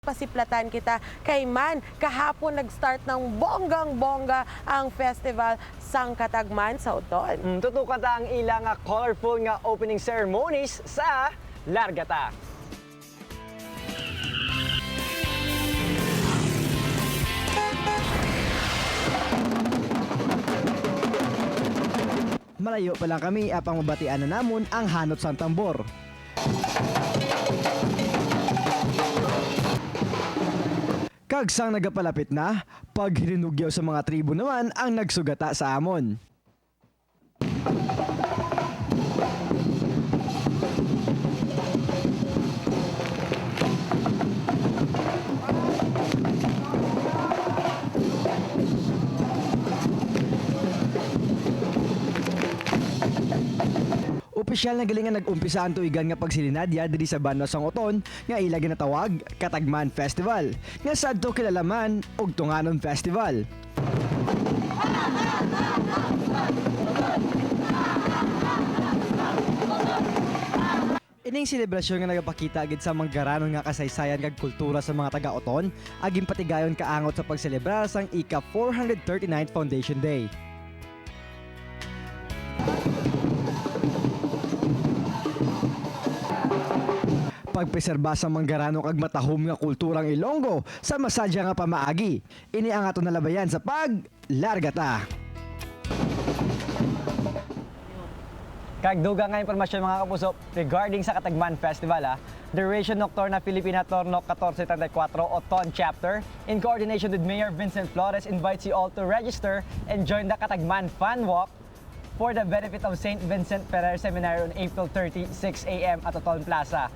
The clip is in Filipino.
pasiplatan kita kay Man. Kahapon nag-start ng bonggang-bongga ang festival sang Katagman sa Uton. Tutukan ta ang ilang colorful nga opening ceremonies sa Largata. Malayo pa lang kami apang mabatian na namon ang hanot sang tambor. Kagsang nagapalapit na, pag hinunugyaw sa mga tribo naman ang nagsugata sa amon. Opisyal na galingan nag-umpisa ang tuigan nga pagsilinadya diri sa Banwa sang Uton nga ila ginatawag Katagman Festival nga sadto kilalaman og Tunganon Festival. Ining selebrasyon nga nagapakita agad sa manggaranon nga kasaysayan kag kultura sa mga taga-Uton aging patigayon kaangot sa pagselebrar sang ika 439th Foundation Day. Pagpreserba sa manggarano kag matahom nga kulturang Ilonggo sa masadya nga pamaagi. Ini ang ato nalabayan sa Largata. Kagdugang nga impormasyon mga kapuso regarding sa Katagman Festival. Duration Nocturna Filipina Torno 1434 Oton Chapter in coordination with Mayor Vincent Flores invites you all to register and join the Katagman Fun Walk for the benefit of St. Vincent Ferrer Seminary on April 30, 6 a.m. at Oton Plaza.